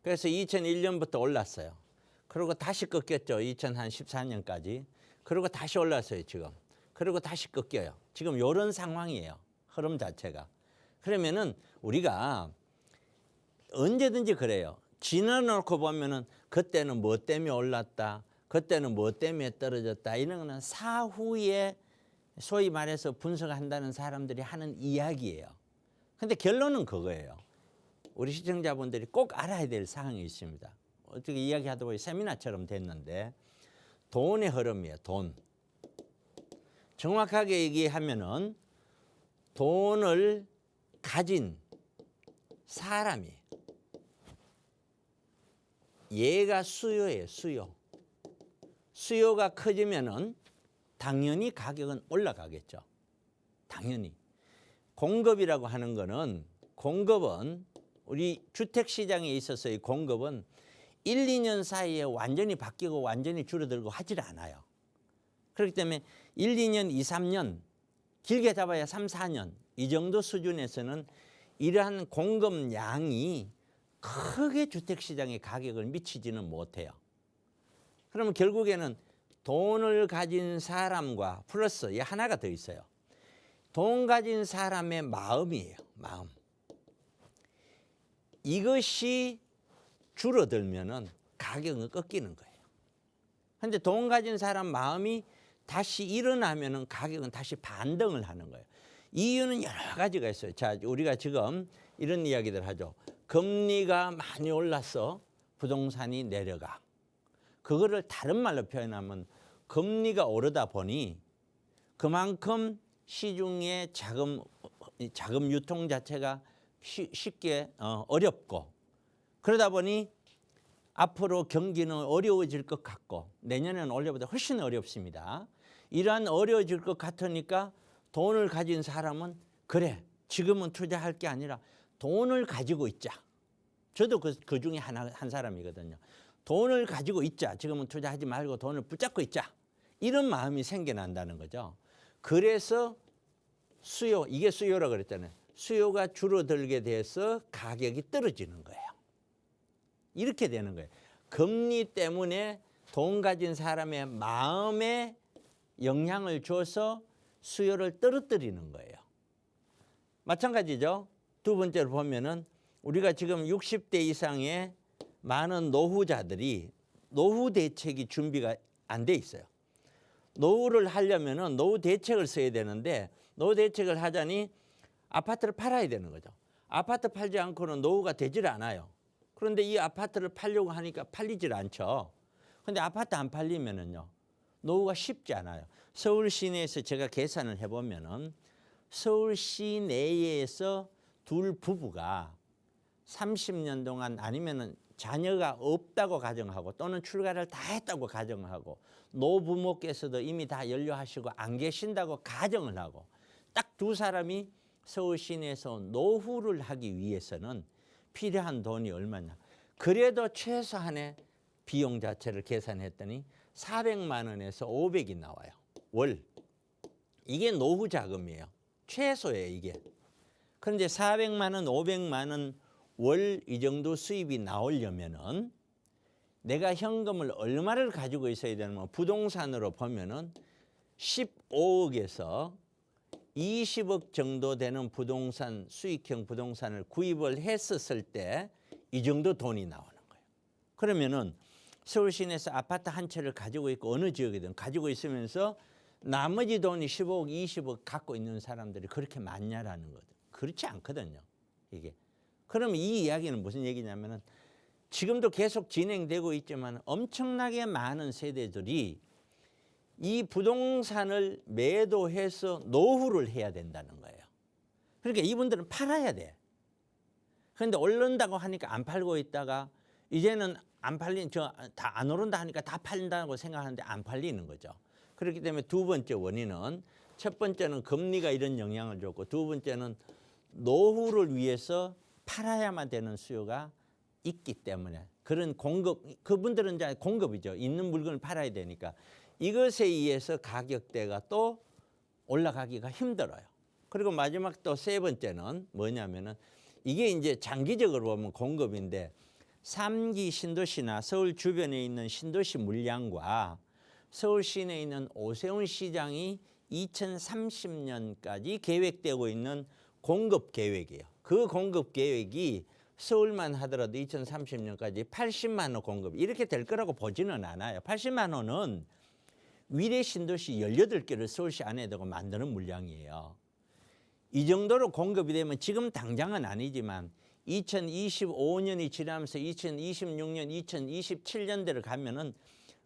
그래서 2001년부터 올랐어요. 그리고 다시 꺾였죠. 2014년까지. 그리고 다시 올랐어요, 지금. 그리고 다시 꺾여요. 지금 이런 상황이에요. 흐름 자체가. 그러면은 우리가 언제든지 그래요. 지나놓고 보면은 그때는 뭐 때문에 올랐다. 그때는 뭐 때문에 떨어졌다. 이런 거는 사후에 소위 말해서 분석한다는 사람들이 하는 이야기예요. 근데 결론은 그거예요. 우리 시청자분들이 꼭 알아야 될 사항이 있습니다. 어떻게 이야기하다 보니 세미나처럼 됐는데 돈의 흐름이에요. 돈. 정확하게 얘기하면은 돈을 가진 사람이 얘가 수요예요. 수요. 수요가 커지면은 당연히 가격은 올라가겠죠. 당연히. 공급이라고 하는 거는 공급은 우리 주택 시장에 있어서의 공급은 1, 2년 사이에 완전히 바뀌고 완전히 줄어들고 하질 않아요. 그렇기 때문에 1, 2년, 2, 3년, 길게 잡아야 3, 4년 이 정도 수준에서는 이러한 공급량이 크게 주택시장의 가격을 미치지는 못해요. 그러면 결국에는 돈을 가진 사람과 플러스 이 하나가 더 있어요. 돈 가진 사람의 마음이에요. 마음. 이것이 줄어들면은 가격은 꺾이는 거예요. 그런데 돈 가진 사람 마음이 다시 일어나면은 가격은 다시 반등을 하는 거예요. 이유는 여러 가지가 있어요. 자, 우리가 지금 이런 이야기들 하죠. 금리가 많이 올라서 부동산이 내려가. 그거를 다른 말로 표현하면 금리가 오르다 보니 그만큼 시중의 자금 유통 자체가 쉽게 어렵고 그러다 보니 앞으로 경기는 어려워질 것 같고 내년에는 올해보다 훨씬 어렵습니다. 이러한 어려워질 것 같으니까 돈을 가진 사람은 그래 지금은 투자할 게 아니라 돈을 가지고 있자. 저도 그 중에 한 사람이거든요. 돈을 가지고 있자. 지금은 투자하지 말고 돈을 붙잡고 있자. 이런 마음이 생겨난다는 거죠. 그래서 수요, 이게 수요라고 그랬잖아요. 수요가 줄어들게 돼서 가격이 떨어지는 거예요. 이렇게 되는 거예요. 금리 때문에 돈 가진 사람의 마음에 영향을 줘서 수요를 떨어뜨리는 거예요. 마찬가지죠. 두 번째로 보면은 우리가 지금 60대 이상의 많은 노후자들이 노후 대책이 준비가 안 돼 있어요. 노후를 하려면은 노후 대책을 써야 되는데 노후 대책을 하자니 아파트를 팔아야 되는 거죠. 아파트 팔지 않고는 노후가 되질 않아요. 그런데 이 아파트를 팔려고 하니까 팔리질 않죠. 그런데 아파트 안 팔리면은요. 노후가 쉽지 않아요. 서울 시내에서 제가 계산을 해보면은 서울 시내에서 둘 부부가 30년 동안 아니면은 자녀가 없다고 가정하고 또는 출가를 다 했다고 가정하고 노부모께서도 이미 다 연료하시고 안 계신다고 가정을 하고 딱 두 사람이 서울 시내에서 노후를 하기 위해서는 필요한 돈이 얼마냐. 그래도 최소한의 비용 자체를 계산했더니 400만 원에서 500이 나와요. 월. 이게 노후 자금이에요. 최소예요, 이게. 그런데 400만 원, 500만 원 월 이 정도 수입이 나오려면은 내가 현금을 얼마를 가지고 있어야 되냐면 부동산으로 보면은 15억에서 20억 정도 되는 부동산, 수익형 부동산을 구입을 했었을 때 이 정도 돈이 나오는 거예요. 그러면은 서울 시내에서 아파트 한 채를 가지고 있고 어느 지역이든 가지고 있으면서 나머지 돈이 15억, 20억 갖고 있는 사람들이 그렇게 많냐라는 거죠. 그렇지 않거든요, 이게. 그럼 이 이야기는 무슨 얘기냐면은 지금도 계속 진행되고 있지만 엄청나게 많은 세대들이 이 부동산을 매도해서 노후를 해야 된다는 거예요. 그러니까 이분들은 팔아야 돼. 그런데 오른다고 하니까 안 팔고 있다가 이제는 안 팔린 다 안 오른다 하니까 다 팔린다고 생각하는데 안 팔리는 거죠. 그렇기 때문에 두 번째 원인은 첫 번째는 금리가 이런 영향을 줬고 두 번째는 노후를 위해서 팔아야만 되는 수요가 있기 때문에 그런 공급, 그분들은 이제 공급이죠. 있는 물건을 팔아야 되니까 이것에 의해서 가격대가 또 올라가기가 힘들어요. 그리고 마지막 또 세 번째는 뭐냐면은 이게 이제 장기적으로 보면 공급인데 3기 신도시나 서울 주변에 있는 신도시 물량과 서울 시내에 있는 오세훈 시장이 2030년까지 계획되고 있는 공급 계획이에요. 그 공급 계획이 서울만 하더라도 2030년까지 80만 호 공급 이렇게 될 거라고 보지는 않아요. 80만 호는 위례 신도시 18개를 서울시 안에 두고 만드는 물량이에요. 이 정도로 공급이 되면 지금 당장은 아니지만 2025년이 지나면서 2026년, 2027년대를 가면은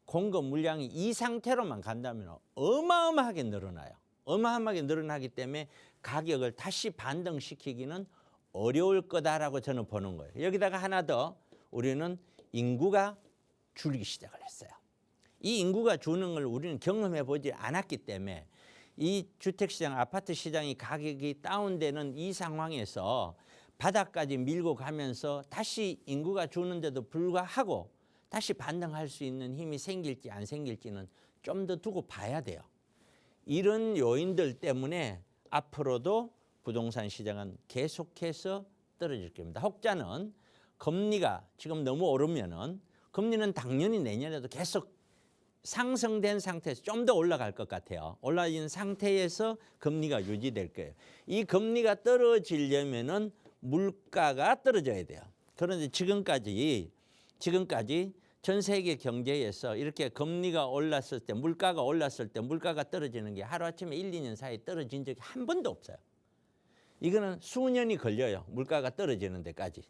공급 물량이 이 상태로만 간다면 어마어마하게 늘어나요. 어마어마하게 늘어나기 때문에 가격을 다시 반등시키기는 어려울 거다라고 저는 보는 거예요. 여기다가 하나 더 우리는 인구가 줄기 시작을 했어요. 이 인구가 주는 걸 우리는 경험해 보지 않았기 때문에 이 주택시장, 아파트 시장이 가격이 다운되는 이 상황에서 바닥까지 밀고 가면서 다시 인구가 주는데도 불구하고 다시 반등할 수 있는 힘이 생길지 안 생길지는 좀 더 두고 봐야 돼요. 이런 요인들 때문에 앞으로도 부동산 시장은 계속해서 떨어질 겁니다. 혹자는 금리가 지금 너무 오르면은 금리는 당연히 내년에도 계속 상승된 상태에서 좀 더 올라갈 것 같아요. 올라진 상태에서 금리가 유지될 거예요. 이 금리가 떨어지려면은 물가가 떨어져야 돼요. 그런데 지금까지 전 세계 경제에서 이렇게 금리가 올랐을 때, 물가가 올랐을 때 물가가 떨어지는 게 하루아침에 1, 2년 사이에 떨어진 적이 한 번도 없어요. 이거는 수년이 걸려요. 물가가 떨어지는 데까지.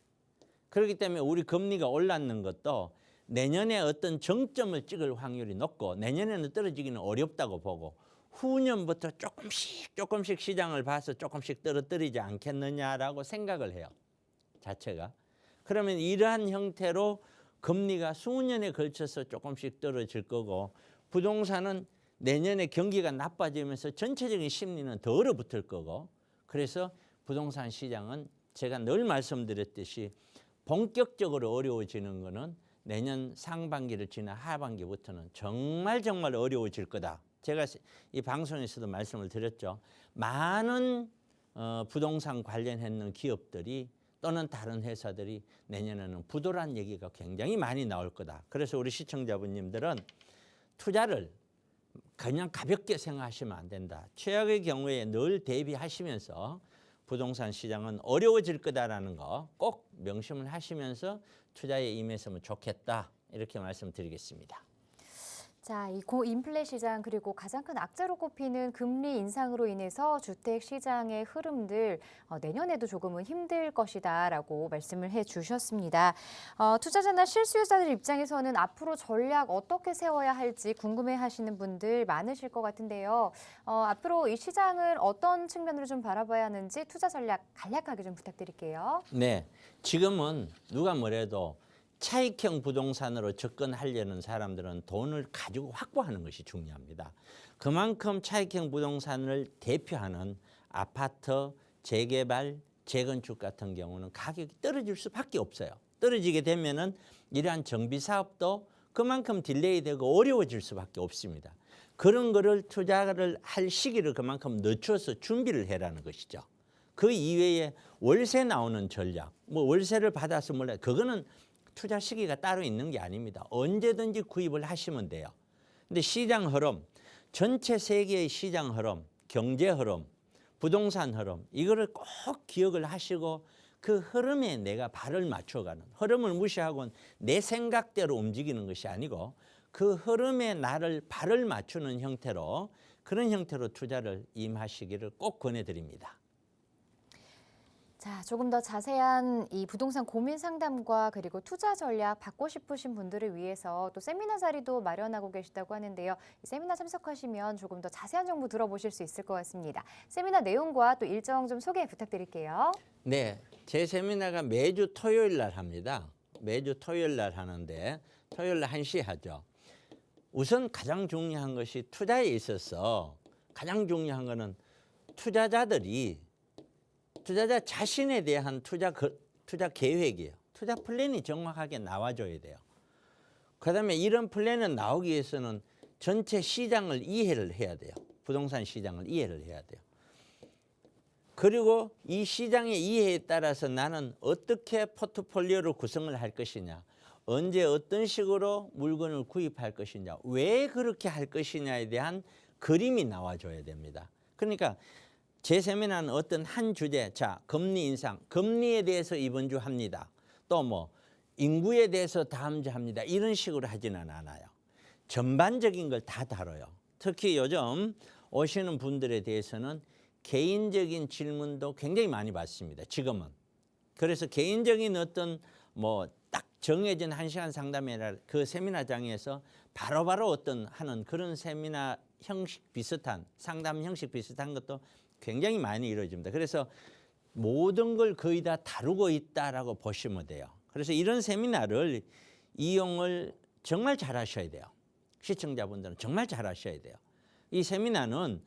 그렇기 때문에 우리 금리가 올랐는 것도 내년에 어떤 정점을 찍을 확률이 높고 내년에는 떨어지기는 어렵다고 보고 후년부터 조금씩 시장을 봐서 조금씩 떨어뜨리지 않겠느냐라고 생각을 해요. 자체가. 그러면 이러한 형태로 금리가 수년에 걸쳐서 조금씩 떨어질 거고 부동산은 내년에 경기가 나빠지면서 전체적인 심리는 더 얼어붙을 거고 그래서 부동산 시장은 제가 늘 말씀드렸듯이 본격적으로 어려워지는 거는 내년 상반기를 지나 하반기부터는 정말 어려워질 거다. 제가 이 방송에서도 말씀을 드렸죠. 많은 부동산 관련했는 기업들이 또는 다른 회사들이 내년에는 부도란 얘기가 굉장히 많이 나올 거다. 그래서 우리 시청자분님들은 투자를 그냥 가볍게 생각하시면 안 된다. 최악의 경우에 늘 대비하시면서 부동산 시장은 어려워질 거다라는 거 꼭 명심을 하시면서 투자에 임했으면 좋겠다. 이렇게 말씀드리겠습니다. 자, 이 고인플레 시장 그리고 가장 큰 악재로 꼽히는 금리 인상으로 인해서 주택 시장의 흐름들 내년에도 조금은 힘들 것이다라고 말씀을 해주셨습니다. 투자자나 실수요자들 입장에서는 앞으로 전략 어떻게 세워야 할지 궁금해하시는 분들 많으실 것 같은데요. 앞으로 이 시장을 어떤 측면으로 좀 바라봐야 하는지 투자 전략 간략하게 좀 부탁드릴게요. 네, 지금은 누가 뭐래도 차익형 부동산으로 접근하려는 사람들은 돈을 가지고 확보하는 것이 중요합니다. 그만큼 차익형 부동산을 대표하는 아파트, 재개발, 재건축 같은 경우는 가격이 떨어질 수밖에 없어요. 떨어지게 되면은 이러한 정비 사업도 그만큼 딜레이되고 어려워질 수밖에 없습니다. 그런 거를 투자를 할 시기를 그만큼 늦춰서 준비를 해라는 것이죠. 그 이외에 월세 나오는 전략, 뭐 월세를 받아서 몰라 그거는 투자 시기가 따로 있는 게 아닙니다. 언제든지 구입을 하시면 돼요. 근데 시장 흐름, 전체 세계의 시장 흐름, 경제 흐름, 부동산 흐름 이거를 꼭 기억을 하시고 그 흐름에 내가 발을 맞춰가는, 흐름을 무시하고는 내 생각대로 움직이는 것이 아니고 그 흐름에 나를 발을 맞추는 형태로, 그런 형태로 투자를 임하시기를 꼭 권해드립니다. 자, 조금 더 자세한 이 부동산 고민 상담과 그리고 투자 전략 받고 싶으신 분들을 위해서 또 세미나 자리도 마련하고 계시다고 하는데요. 이 세미나 참석하시면 조금 더 자세한 정보 들어보실 수 있을 것 같습니다. 세미나 내용과 또 일정 좀 소개 부탁드릴게요. 네, 제 세미나가 매주 토요일 날 합니다. 매주 토요일 날 하는데 토요일 날 1시에 하죠. 우선 가장 중요한 것이 투자에 있어서 가장 중요한 것은 투자자 자신에 대한 투자 계획이에요. 투자 플랜이 정확하게 나와줘야 돼요. 그다음에 이런 플랜을 나오기 위해서는 전체 시장을 이해를 해야 돼요. 부동산 시장을 이해를 해야 돼요. 그리고 이 시장의 이해에 따라서 나는 어떻게 포트폴리오를 구성을 할 것이냐, 언제 어떤 식으로 물건을 구입할 것이냐, 왜 그렇게 할 것이냐에 대한 그림이 나와줘야 됩니다. 그러니까 제 세미나는 어떤 한 주제, 자, 금리 인상, 금리에 대해서 이번 주 합니다. 또 뭐 인구에 대해서 다음 주 합니다. 이런 식으로 하지는 않아요. 전반적인 걸 다 다뤄요. 특히 요즘 오시는 분들에 대해서는 개인적인 질문도 굉장히 많이 받습니다. 지금은. 그래서 개인적인 어떤 뭐 딱 정해진 1시간 상담이나 그 세미나장에서 바로바로 어떤 하는 그런 세미나 형식 비슷한, 상담 형식 비슷한 것도 굉장히 많이 이루어집니다. 그래서 모든 걸 거의 다 다루고 있다라고 보시면 돼요. 그래서 이런 세미나를 이용을 정말 잘 하셔야 돼요. 시청자분들은 정말 잘 하셔야 돼요. 이 세미나는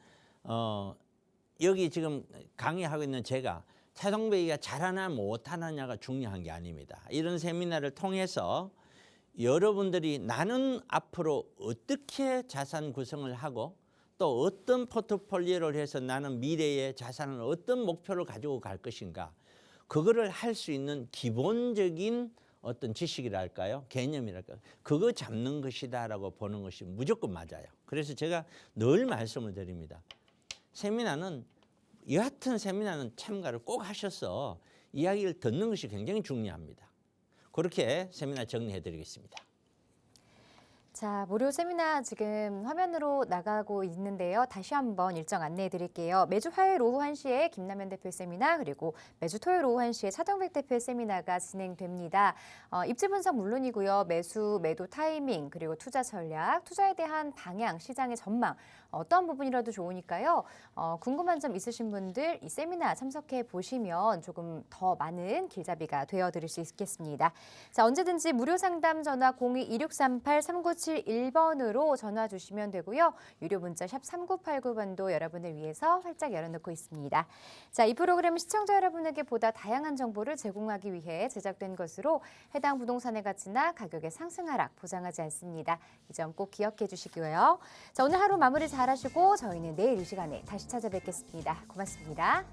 여기 지금 강의하고 있는 제가 차동배기가 잘하나 못하느냐가 중요한 게 아닙니다. 이런 세미나를 통해서 여러분들이 나는 앞으로 어떻게 자산 구성을 하고 또 어떤 포트폴리오를 해서 나는 미래의 자산을 어떤 목표를 가지고 갈 것인가, 그거를 할 수 있는 기본적인 어떤 지식이랄까요, 개념이랄까요, 그거 잡는 것이다라고 보는 것이 무조건 맞아요. 그래서 제가 늘 말씀을 드립니다. 세미나는, 여하튼 세미나는 참가를 꼭 하셔서 이야기를 듣는 것이 굉장히 중요합니다. 그렇게 세미나 정리해드리겠습니다. 자, 무료 세미나 지금 화면으로 나가고 있는데요. 다시 한번 일정 안내해 드릴게요. 매주 화요일 오후 1시에 김남현 대표 세미나, 그리고 매주 토요일 오후 1시에 차동백 대표 세미나가 진행됩니다. 입지 분석 물론이고요. 매수, 매도 타이밍, 그리고 투자 전략, 투자에 대한 방향, 시장의 전망, 어떤 부분이라도 좋으니까요. 궁금한 점 있으신 분들 이 세미나 참석해 보시면 조금 더 많은 길잡이가 되어드릴 수 있겠습니다. 자, 언제든지 무료 상담 전화 02-2638-3971번으로 전화 주시면 되고요. 유료 문자 샵 3989번도 여러분을 위해서 활짝 열어놓고 있습니다. 자, 이 프로그램은 시청자 여러분에게 보다 다양한 정보를 제공하기 위해 제작된 것으로 해당 부동산의 가치나 가격의 상승 하락 보장하지 않습니다. 이 점 꼭 기억해 주시고요. 자, 오늘 하루 마무리 잘하시고 저희는 내일 이 시간에 다시 찾아뵙겠습니다. 고맙습니다.